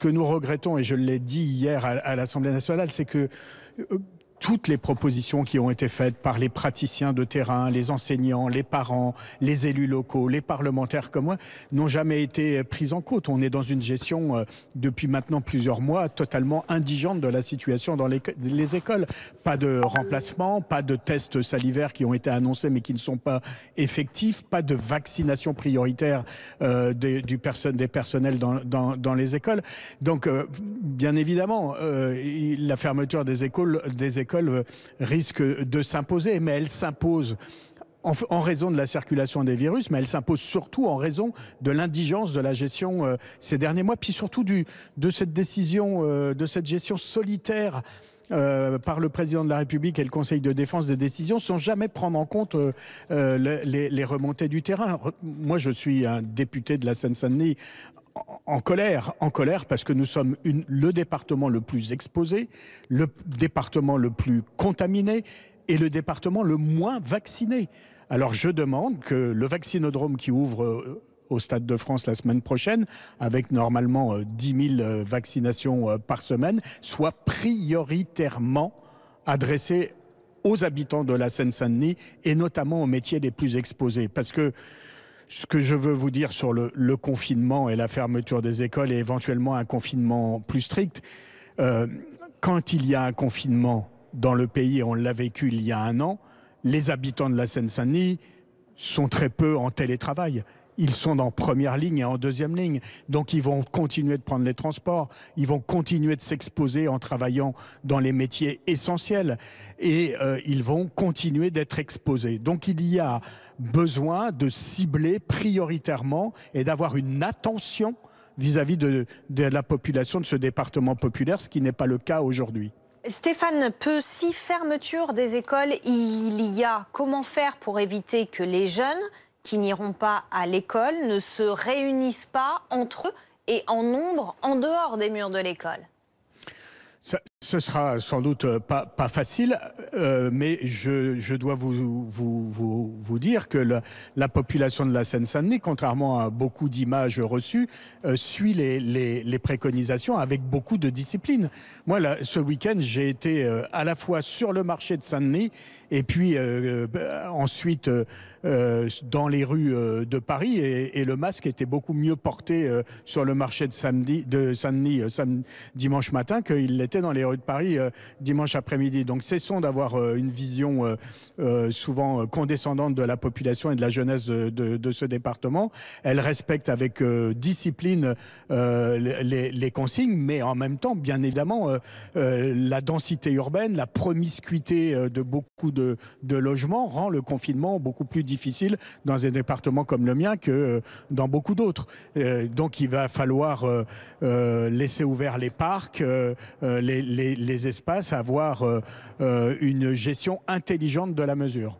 que nous regrettons, et je l'ai dit hier à l'Assemblée nationale, c'est que toutes les propositions qui ont été faites par les praticiens de terrain, les enseignants, les parents, les élus locaux, les parlementaires comme moi, n'ont jamais été prises en compte. On est dans une gestion depuis maintenant plusieurs mois totalement indigente de la situation dans les écoles. Pas de remplacement, pas de tests salivaires qui ont été annoncés mais qui ne sont pas effectifs, pas de vaccination prioritaire des personnels dans les écoles. Donc, bien évidemment, la fermeture des écoles risque de s'imposer, mais elle s'impose en raison de la circulation des virus, mais elle s'impose surtout en raison de l'indigence de la gestion ces derniers mois, puis surtout de cette décision, de cette gestion solitaire par le président de la République et le Conseil de défense des décisions sans jamais prendre en compte les remontées du terrain. Moi, je suis un député de la Seine-Saint-Denis en colère parce que nous sommes le département le plus exposé, le département le plus contaminé et le département le moins vacciné. Alors je demande que le vaccinodrome qui ouvre au Stade de France la semaine prochaine, avec normalement 10 000 vaccinations par semaine, soit prioritairement adressé aux habitants de la Seine-Saint-Denis et notamment aux métiers les plus exposés. Parce que ce que je veux vous dire sur le confinement et la fermeture des écoles et éventuellement un confinement plus strict, quand il y a un confinement dans le pays, et on l'a vécu il y a un an, les habitants de la Seine-Saint-Denis sont très peu en télétravail. Ils sont en première ligne et en deuxième ligne. Donc ils vont continuer de prendre les transports, ils vont continuer de s'exposer en travaillant dans les métiers essentiels et ils vont continuer d'être exposés. Donc il y a besoin de cibler prioritairement et d'avoir une attention vis-à-vis de la population de ce département populaire, ce qui n'est pas le cas aujourd'hui. Stéphane, si fermeture des écoles il y a, comment faire pour éviter que les jeunes qui n'iront pas à l'école ne se réunissent pas entre eux et en nombre en dehors des murs de l'école? Ce sera sans doute pas facile, mais je dois vous dire que la population de la Seine-Saint-Denis, contrairement à beaucoup d'images reçues, suit les préconisations avec beaucoup de discipline. Moi, ce week-end, j'ai été à la fois sur le marché de Saint-Denis et puis ensuite dans les rues de Paris, et le masque était beaucoup mieux porté sur le marché de Saint-Denis dimanche matin qu'il l'était dans les rues de Paris dimanche après-midi. Donc cessons d'avoir une vision souvent condescendante de la population et de la jeunesse de ce département. Elle respecte avec discipline les consignes, mais en même temps, bien évidemment, la densité urbaine, la promiscuité de beaucoup de logements rend le confinement beaucoup plus difficile dans un département comme le mien que dans beaucoup d'autres. Donc il va falloir laisser ouverts les parcs, les espaces, avoir une gestion intelligente de la mesure.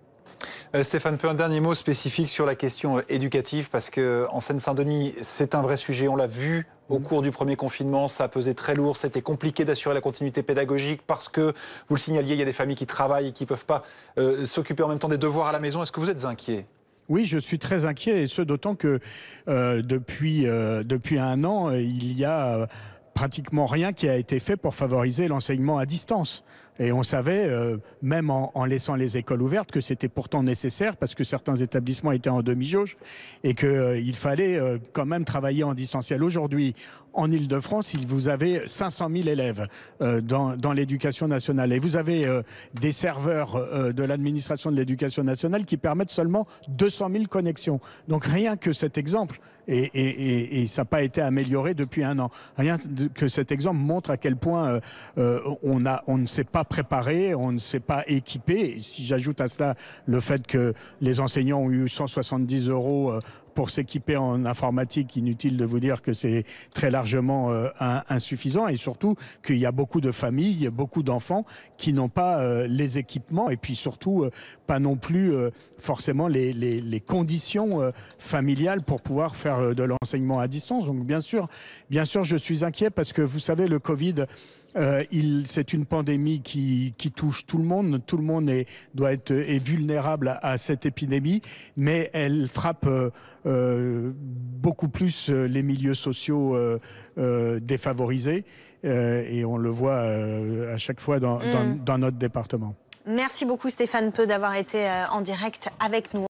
Stéphane, un dernier mot spécifique sur la question éducative, parce qu'en Seine-Saint-Denis, c'est un vrai sujet, on l'a vu au cours du premier confinement, ça a pesé très lourd, c'était compliqué d'assurer la continuité pédagogique parce que, vous le signaliez, il y a des familles qui travaillent et qui ne peuvent pas s'occuper en même temps des devoirs à la maison. Est-ce que vous êtes inquiet ? Oui, je suis très inquiet, et ce d'autant que depuis un an, il y a pratiquement rien qui a été fait pour favoriser l'enseignement à distance. Et on savait, même en laissant les écoles ouvertes, que c'était pourtant nécessaire parce que certains établissements étaient en demi-jauge et qu'il fallait quand même travailler en distanciel. Aujourd'hui, en Île-de-France, vous avez 500 000 élèves dans l'éducation nationale. Et vous avez des serveurs de l'administration de l'éducation nationale qui permettent seulement 200 000 connexions. Donc rien que cet exemple, et ça n'a pas été amélioré depuis un an, rien que cet exemple montre à quel point on ne s'est pas préparé, on ne s'est pas équipé. Et si j'ajoute à cela le fait que les enseignants ont eu 170 € pour s'équiper en informatique, inutile de vous dire que c'est très largement insuffisant, et surtout qu'il y a beaucoup de familles, beaucoup d'enfants qui n'ont pas les équipements, et puis surtout pas non plus forcément les conditions familiales pour pouvoir faire de l'enseignement à distance. Donc bien sûr, je suis inquiet parce que vous savez, le Covid C'est une pandémie qui touche tout le monde. Tout le monde est vulnérable à cette épidémie, mais elle frappe beaucoup plus les milieux sociaux défavorisés. Et on le voit à chaque fois dans notre département. Merci beaucoup Stéphane Peu d'avoir été en direct avec nous.